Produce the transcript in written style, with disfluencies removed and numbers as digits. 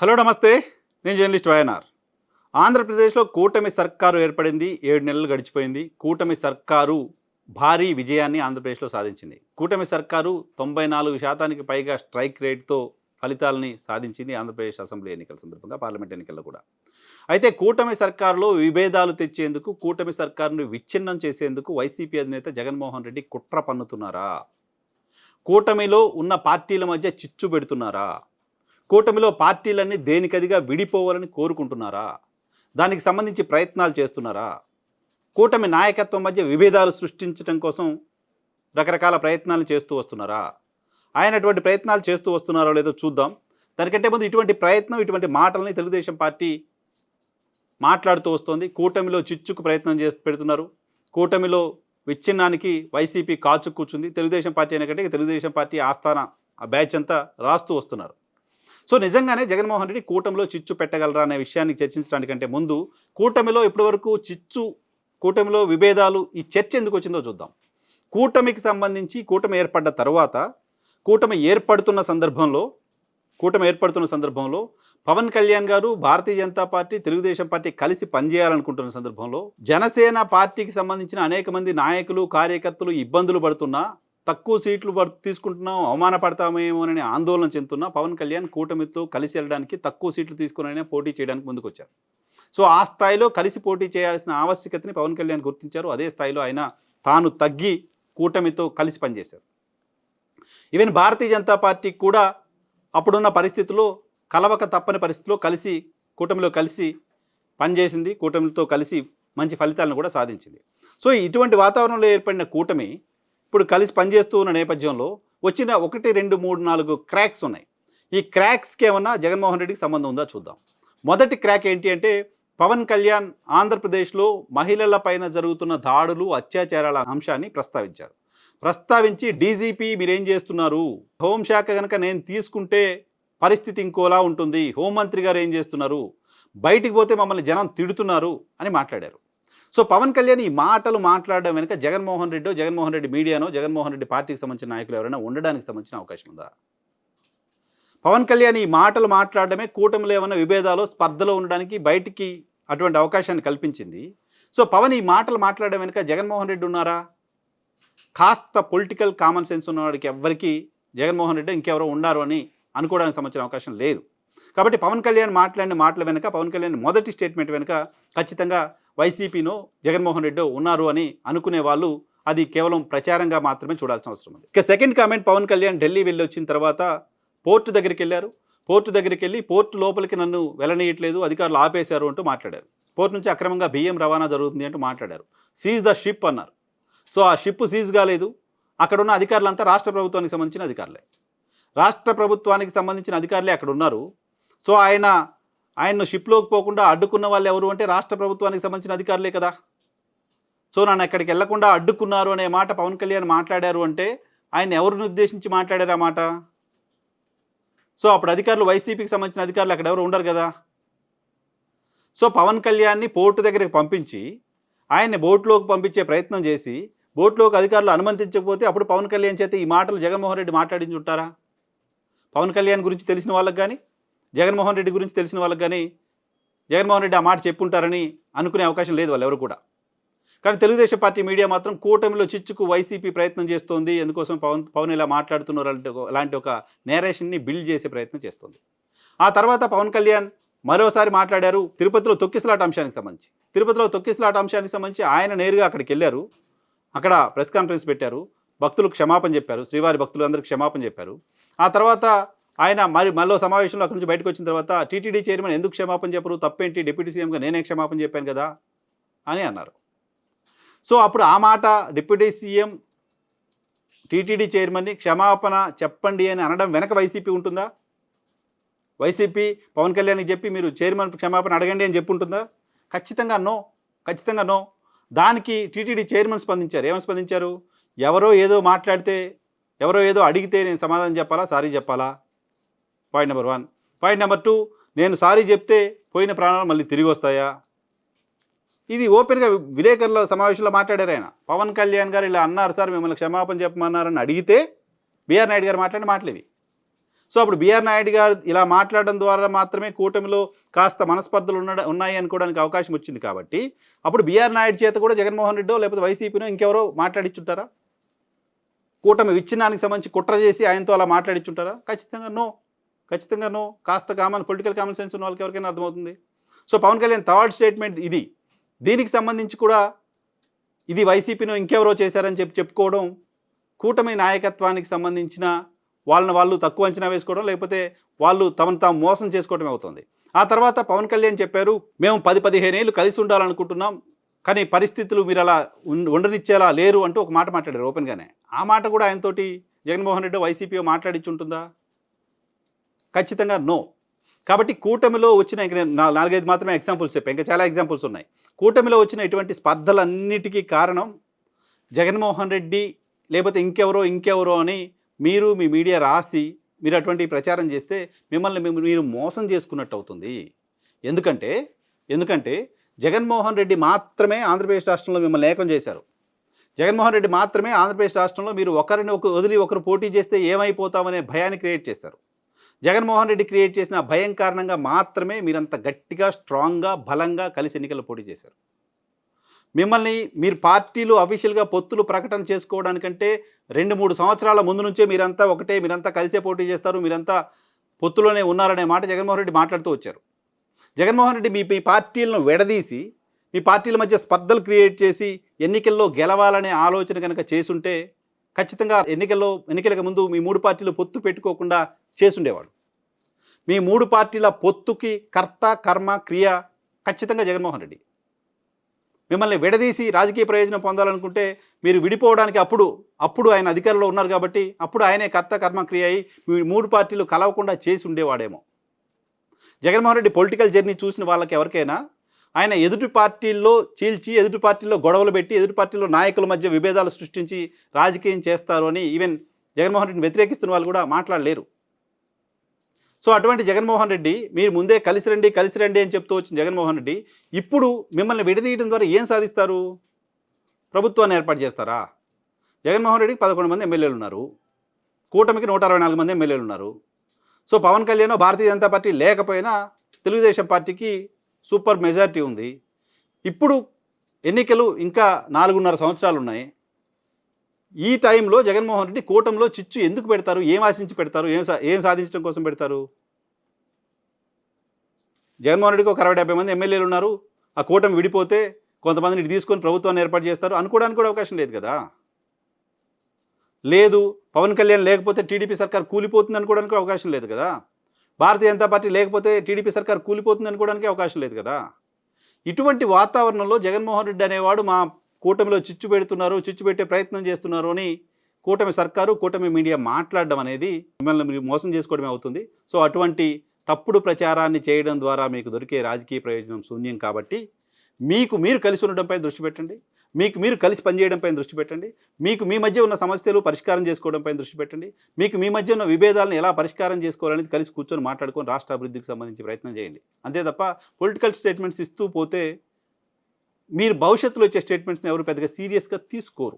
Hello నమస్తే. నేను journalist YNR. ఆంధ్రప్రదేశ్లో కూటమి సర్కారు ఏర్పడింది. 7 నెలలు గడిచిపోయింది. కూటమి సర్కారు భారీ విజయాన్ని ఆంధ్రప్రదేశ్లో సాధించింది. కూటమి సర్కారు 94% పైగా స్ట్రైక్ రేట్‌తో ఫలితాలని సాధించింది ఆంధ్రప్రదేశ్ అసెంబ్లీ ఎన్నికల సందర్భంగా, పార్లమెంట్ ఎన్నికల్లో కూడా. అయితే కూటమి సర్కారులో విభేదాలు తెచ్చేందుకు, కూటమి సర్కారును విచ్ఛిన్నం చేసేందుకు వైసీపీ అధినేత జగన్మోహన్ రెడ్డి కుట్ర పన్నుతున్నారా? కూటమిలో ఉన్న పార్టీల మధ్య చిచ్చు పెడుతున్నారా? కూటమిలో పార్టీలన్నీ దేనికదిగా విడిపోవాలని కోరుకుంటున్నారా? దానికి సంబంధించి ప్రయత్నాలు చేస్తున్నారా? కూటమి నాయకత్వం మధ్య విభేదాలు సృష్టించడం కోసం రకరకాల ప్రయత్నాలు చేస్తూ వస్తున్నారా? ఆయనటువంటి ప్రయత్నాలు చేస్తూ వస్తున్నారో లేదో చూద్దాం. దానికంటే ముందు ఇటువంటి ప్రయత్నం, ఇటువంటి మాటల్ని తెలుగుదేశం పార్టీ మాట్లాడుతూ వస్తోంది. కూటమిలో చిచ్చుకు ప్రయత్నం పెడుతున్నారు. కూటమిలో విచ్ఛిన్నానికి వైసీపీ కాచు కూర్చుంది. తెలుగుదేశం పార్టీ అనేకంటే తెలుగుదేశం పార్టీ ఆస్థాన ఆ బ్యాచ్ అంతా రాస్తూ వస్తున్నారు. సో నిజంగానే జగన్మోహన్ రెడ్డి కూటమిలో చిచ్చు పెట్టగలరా అనే విషయాన్ని చర్చించడానికంటే ముందు కూటమిలో ఇప్పటివరకు చిచ్చు, కూటమిలో విభేదాలు, ఈ చర్చ ఎందుకు వచ్చిందో చూద్దాం. కూటమికి సంబంధించి కూటమి ఏర్పడ్డ తర్వాత, కూటమి ఏర్పడుతున్న సందర్భంలో పవన్ కళ్యాణ్ గారు, భారతీయ జనతా పార్టీ, తెలుగుదేశం పార్టీ కలిసి పనిచేయాలనుకుంటున్న సందర్భంలో జనసేన పార్టీకి సంబంధించిన అనేక మంది నాయకులు, కార్యకర్తలు ఇబ్బందులు పడుతున్నా, తక్కువ సీట్లు తీసుకుంటున్నాం, అవమానపడతామేమోనని ఆందోళన చెందుతున్న పవన్ కళ్యాణ్ కూటమితో కలిసి వెళ్ళడానికి, తక్కువ సీట్లు తీసుకుని పోటీ చేయడానికి ముందుకొచ్చారు. సో ఆ స్థాయిలో కలిసి పోటీ చేయాల్సిన ఆవశ్యకతని పవన్ కళ్యాణ్ గుర్తించారు. అదే స్థాయిలో ఆయన తాను తగ్గి కూటమితో కలిసి పనిచేశారు. ఈవెన్ భారతీయ జనతా పార్టీ కూడా అప్పుడున్న పరిస్థితుల్లో కలవక తప్పని పరిస్థితిలో కూటమిలో కలిసి పనిచేసింది. కూటమితో కలిసి మంచి ఫలితాలను కూడా సాధించింది. సో ఇటువంటి వాతావరణంలో ఏర్పడిన కూటమి ఇప్పుడు కలిసి పనిచేస్తూ ఉన్న నేపథ్యంలో వచ్చిన 1, 2, 3, 4 క్రాక్స్ ఉన్నాయి. ఈ క్రాక్స్కి ఏమన్నా జగన్మోహన్ రెడ్డికి సంబంధం ఉందా చూద్దాం. మొదటి క్రాక్ ఏంటి అంటే, పవన్ కళ్యాణ్ ఆంధ్రప్రదేశ్లో మహిళల పైన జరుగుతున్న దాడులు, అత్యాచారాల అంశాన్ని ప్రస్తావించి డీజీపీ మీరేం చేస్తున్నారు, హోంశాఖ కనుక నేను తీసుకుంటే పరిస్థితి ఇంకోలా ఉంటుంది, హోంమంత్రి గారు ఏం చేస్తున్నారు, బయటికి పోతే మమ్మల్ని జనం తిడుతున్నారు అని మాట్లాడారు. సో పవన్ కళ్యాణ్ ఈ మాటలు మాట్లాడడం వెనుక జగన్మోహన్ రెడ్డి మీడియానో, జగన్మోహన్ రెడ్డి పార్టీకి సంబంధించిన నాయకులు ఎవరైనా ఉండడానికి సంబంధించిన అవకాశం ఉందా? పవన్ కళ్యాణ్ ఈ మాటలు మాట్లాడడమే కూటమిలో ఏమైనా విభేదాలు, స్పర్ధలో ఉండడానికి బయటికి అటువంటి అవకాశాన్ని కల్పించింది. సో పవన్ ఈ మాటలు మాట్లాడడం వెనుక జగన్మోహన్ రెడ్డి ఉన్నారా? కాస్త పొలిటికల్ కామన్ సెన్స్ ఉన్నవాడికి ఎవ్వరికి జగన్మోహన్ రెడ్డి ఇంకెవరో ఉన్నారు అని అనుకోవడానికి సంబంధించిన అవకాశం లేదు. కాబట్టి పవన్ కళ్యాణ్ మాట్లాడిన మాటల వెనుక, పవన్ కళ్యాణ్ మొదటి స్టేట్మెంట్ వెనుక ఖచ్చితంగా వైసీపీనో జగన్మోహన్ రెడ్డి ఉన్నారు అని అనుకునే వాళ్ళు అది కేవలం ప్రచారంగా మాత్రమే చూడాల్సిన అవసరం ఉంది. ఇక సెకండ్ కామెంట్, పవన్ కళ్యాణ్ ఢిల్లీ వెళ్ళి వచ్చిన తర్వాత పోర్టు దగ్గరికి వెళ్ళారు. పోర్టు దగ్గరికి వెళ్ళి పోర్టు లోపలికి నన్ను వెళ్ళనీయట్లేదు, అధికారులు ఆపేశారు అంటూ మాట్లాడారు. పోర్టు నుంచి అక్రమంగా బియ్యం రవాణా జరుగుతుంది అంటూ మాట్లాడారు. సీజ్ ద షిప్ అన్నారు. సో ఆ షిప్ సీజ్ కాలేదు. అక్కడ ఉన్న అధికారులంతా రాష్ట్ర ప్రభుత్వానికి సంబంధించిన అధికారులే. రాష్ట్ర ప్రభుత్వానికి సంబంధించిన అధికారులే అక్కడ ఉన్నారు. సో ఆయన్ను షిప్లోకి పోకుండా అడ్డుకున్న వాళ్ళు ఎవరు అంటే రాష్ట్ర ప్రభుత్వానికి సంబంధించిన అధికారులే కదా. సో నన్ను ఎక్కడికి వెళ్లకుండా అడ్డుకున్నారు అనే మాట పవన్ కళ్యాణ్ మాట్లాడారు అంటే ఆయన ఎవరిని ఉద్దేశించి మాట్లాడారు ఆ మాట? సో అప్పుడు అధికారులు, వైసీపీకి సంబంధించిన అధికారులు అక్కడ ఎవరు ఉండరు కదా. సో పవన్ కళ్యాణ్ని పోర్టు దగ్గరికి పంపించి ఆయన్ని బోట్లోకి పంపించే ప్రయత్నం చేసి బోట్లోకి అధికారులు అనుమతించకపోతే అప్పుడు పవన్ కళ్యాణ్ చేత ఈ మాటలు జగన్మోహన్ రెడ్డి మాట్లాడించి ఉంటారా? పవన్ కళ్యాణ్ గురించి తెలిసిన వాళ్ళకి కానీ, జగన్మోహన్ రెడ్డి గురించి తెలిసిన వాళ్ళకి కానీ జగన్మోహన్ రెడ్డి ఆ మాట చెప్పుంటారని అనుకునే అవకాశం లేదు వాళ్ళు ఎవరు కూడా. కానీ తెలుగుదేశం పార్టీ మీడియా మాత్రం కూటమిలో చిచ్చుకు వైసీపీ ప్రయత్నం చేస్తోంది, ఎందుకోసం పవన్ ఇలా మాట్లాడుతున్నారు అలాంటి ఒక నేరేషన్ని బిల్డ్ చేసే ప్రయత్నం చేస్తుంది. ఆ తర్వాత పవన్ కళ్యాణ్ మరోసారి మాట్లాడారు తిరుపతిలో తొక్కిసలాట అంశానికి సంబంధించి. ఆయన నేరుగా అక్కడికి వెళ్ళారు. అక్కడ ప్రెస్ కాన్ఫరెన్స్ పెట్టారు. భక్తులకు క్షమాపణ చెప్పారు. శ్రీవారి భక్తులందరికీ క్షమాపణ చెప్పారు. ఆ తర్వాత ఆయన మళ్ళీ సమావేశంలో అక్కడి నుంచి బయటకు వచ్చిన తర్వాత టీటీడీ చైర్మన్ ఎందుకు క్షమాపణ చెప్పరు, తప్పేంటి, డిప్యూటీ సీఎంగా నేనే క్షమాపణ చెప్పాను కదా అని అన్నారు. సో అప్పుడు ఆ మాట డిప్యూటీ సీఎం టీటీడీ చైర్మన్ని క్షమాపణ చెప్పండి అని అనడం వెనక వైసీపీ ఉంటుందా? వైసీపీ పవన్ కళ్యాణ్కి చెప్పి మీరు చైర్మన్ క్షమాపణ అడగండి అని చెప్పి ఉంటుందా? ఖచ్చితంగా నో. దానికి టీటీడీ చైర్మన్ స్పందించారు. ఏమని స్పందించారు? ఎవరో ఏదో మాట్లాడితే, ఎవరో ఏదో అడిగితే నేను సమాధానం చెప్పాలా, సారీ చెప్పాలా? Point number 1. పాయింట్ నెంబర్ 2, నేను సారీ చెప్తే పోయిన ప్రాణాలు మళ్ళీ తిరిగి వస్తాయా? ఇది ఓపెన్గా విలేకరుల సమావేశంలో మాట్లాడారు ఆయన. పవన్ కళ్యాణ్ గారు ఇలా అన్నారు సార్, మిమ్మల్ని క్షమాపణ చెప్పమన్నారని అడిగితే బీఆర్ నాయుడు గారు మాట్లాడిన మాటలు ఇవి. సో అప్పుడు బిఆర్ నాయుడు గారు ఇలా మాట్లాడడం ద్వారా మాత్రమే కూటమిలో కాస్త మనస్పర్ధలు ఉన్నాయి అనుకోవడానికి అవకాశం వచ్చింది కాబట్టి అప్పుడు బిఆర్ నాయుడు చేత కూడా జగన్మోహన్ రెడ్డో లేకపోతే వైసీపీనో ఇంకెవరో మాట్లాడిచ్చుంటారా? కూటమి విచ్ఛిన్నానికి సంబంధించి కుట్ర చేసి ఆయనతో అలా మాట్లాడిచ్చుంటారా? ఖచ్చితంగా నో. ఖచ్చితంగా నో. కాస్త పొలిటికల్ కామన్ సెన్స్ ఉన్న వాళ్ళకి ఎవరికైనా అర్థమవుతుంది. So Pawan Kalyan third statement ఇది. దీనికి సంబంధించి కూడా ఇది వైసీపీనో ఇంకెవరో చేశారని చెప్పుకోవడం కూటమి నాయకత్వానికి సంబంధించిన వాళ్ళని వాళ్ళు తక్కువ అంచనా వేసుకోవడం, లేకపోతే వాళ్ళు తమను తాము మోసం చేసుకోవడమే అవుతుంది. ఆ తర్వాత పవన్ కళ్యాణ్ చెప్పారు, మేము 10-15 ఏళ్ళు కలిసి ఉండాలనుకుంటున్నాం, కానీ పరిస్థితులు మీరు అలా ఉండనిచ్చేలా లేరు అంటూ ఒక మాట మాట్లాడారు ఓపెన్గానే. ఆ మాట కూడా ఆయనతోటి జగన్మోహన్ రెడ్డి వైసీపీ మాట్లాడిచ్చి ఉంటుందా? ఖచ్చితంగా నో. కాబట్టి కూటమిలో వచ్చిన ఇంక నేను 4-5 మాత్రమే ఎగ్జాంపుల్స్ చెప్పాను, ఇంకా చాలా ఎగ్జాంపుల్స్ ఉన్నాయి. కూటమిలో వచ్చిన ఇటువంటి స్పర్ధలన్నిటికీ కారణం జగన్మోహన్ రెడ్డి లేకపోతే ఇంకెవరో అని మీరు మీ మీడియా రాసి మీరు అటువంటి ప్రచారం చేస్తే మిమ్మల్ని మీరు మోసం చేసుకున్నట్టు అవుతుంది. ఎందుకంటే జగన్మోహన్ రెడ్డి మాత్రమే ఆంధ్రప్రదేశ్ రాష్ట్రంలో మిమ్మల్ని ఏకం చేశారు. జగన్మోహన్ రెడ్డి మాత్రమే ఆంధ్రప్రదేశ్ రాష్ట్రంలో మీరు ఒకరిని వదిలి ఒకరు పోటీ చేస్తే ఏమైపోతామనే భయాన్ని క్రియేట్ చేశారు. జగన్మోహన్ రెడ్డి క్రియేట్ చేసిన భయం కారణంగా మాత్రమే మీరంత గట్టిగా, స్ట్రాంగ్గా, బలంగా కలిసి ఎన్నికల్లో పోటీ చేశారు. మీరు పార్టీలు అఫీషియల్గా పొత్తులు ప్రకటన చేసుకోవడానికంటే 2-3 సంవత్సరాల ముందు నుంచే మీరంతా ఒకటే, మీరంతా కలిసే పోటీ చేస్తారు, మీరంతా పొత్తులోనే ఉన్నారనే మాట జగన్మోహన్ రెడ్డి మాట్లాడుతూ వచ్చారు. జగన్మోహన్ రెడ్డి మీ పార్టీలను విడదీసి మీ పార్టీల మధ్య స్పర్ధలు క్రియేట్ చేసి ఎన్నికల్లో గెలవాలనే ఆలోచన కనుక చేసుంటే ఖచ్చితంగా ఎన్నికలకు ముందు మీ 3 పార్టీలు పొత్తు పెట్టుకోకుండా చేసుండేవాడు. మీ 3 పార్టీల పొత్తుకి కర్త, కర్మ, క్రియ ఖచ్చితంగా జగన్మోహన్ రెడ్డి. మిమ్మల్ని విడదీసి రాజకీయ ప్రయోజనం పొందాలనుకుంటే మీరు విడిపోవడానికి అప్పుడు ఆయన అధికారంలో ఉన్నారు కాబట్టి అప్పుడు ఆయనే కర్త, కర్మ, క్రియ అయి మీ 3 పార్టీలు కలవకుండా చేసి ఉండేవాడేమో. జగన్మోహన్ రెడ్డి పొలిటికల్ జర్నీ చూసిన వాళ్ళకి ఎవరికైనా ఆయన ఎదుటి పార్టీల్లో చీల్చి, ఎదుటి పార్టీల్లో గొడవలు పెట్టి, ఎదుటి పార్టీలో నాయకుల మధ్య విభేదాలు సృష్టించి రాజకీయం చేస్తారు అని ఈవెన్ జగన్మోహన్ రెడ్డిని వ్యతిరేకిస్తున్న వాళ్ళు కూడా మాట్లాడలేరు. సో అటువంటి జగన్మోహన్ రెడ్డి మీరు ముందే కలిసి రండి అని చెప్తూ వచ్చిన జగన్మోహన్ రెడ్డి ఇప్పుడు మిమ్మల్ని విడదీయడం ద్వారా ఏం సాధిస్తారు? ప్రభుత్వాన్ని ఏర్పాటు చేస్తారా? జగన్మోహన్ రెడ్డికి 11 మంది ఎమ్మెల్యేలు ఉన్నారు, కూటమికి 164 మంది ఎమ్మెల్యేలు ఉన్నారు. సో పవన్ కళ్యాణ్ భారతీయ జనతా పార్టీ లేకపోయినా తెలుగుదేశం పార్టీకి సూపర్ మెజారిటీ ఉంది. ఇప్పుడు ఎన్నికలు ఇంకా 4.5 సంవత్సరాలు ఉన్నాయి. ఈ టైంలో జగన్మోహన్ రెడ్డి కూటమిలో చిచ్చు ఎందుకు పెడతారు? ఏం ఆశించి పెడతారు? ఏం సాధించడం కోసం పెడతారు? జగన్మోహన్ రెడ్డికి ఒక 60-70 మంది ఎమ్మెల్యేలు ఉన్నారు, ఆ కూటమి విడిపోతే కొంతమందిని తీసుకొని ప్రభుత్వాన్ని ఏర్పాటు చేస్తారు అనుకోవడానికి కూడా అవకాశం లేదు కదా. లేదు, పవన్ కళ్యాణ్ లేకపోతే టీడీపీ సర్కార్ కూలిపోతుంది అనుకోవడానికి అవకాశం లేదు కదా. భారతీయ జనతా పార్టీ లేకపోతే టీడీపీ సర్కార్ కూలిపోతుంది అనుకోవడానికి అవకాశం లేదు కదా. ఇటువంటి వాతావరణంలో జగన్మోహన్ రెడ్డి అనేవాడు మా కూటమిలో చిచ్చు పెట్టే ప్రయత్నం చేస్తున్నారు అని కూటమి సర్కారు, కూటమి మీడియా మాట్లాడడం అనేది మిమ్మల్ని మీరు మోసం చేసుకోవడమే అవుతుంది. సో అటువంటి తప్పుడు ప్రచారాన్ని చేయడం ద్వారా మీకు దొరికే రాజకీయ ప్రయోజనం శూన్యం. కాబట్టి మీరు కలిసి ఉండడంపై దృష్టి పెట్టండి, మీరు కలిసి పనిచేయడంపై దృష్టి పెట్టండి, మీ మధ్య ఉన్న సమస్యలు పరిష్కారం చేసుకోవడంపై దృష్టి పెట్టండి, మీ మధ్య ఉన్న విభేదాలను ఎలా పరిష్కారం చేసుకోవాలనేది కలిసి కూర్చొని మాట్లాడుకొని రాష్ట్ర అభివృద్ధికి సంబంధించి ప్రయత్నం చేయండి. అంతే తప్ప పొలిటికల్ స్టేట్మెంట్స్ ఇస్తూ పోతే మీరు భవిష్యత్తులో ఇచ్చే స్టేట్మెంట్స్ని ఎవరు పెద్దగా సీరియస్గా తీసుకోరు.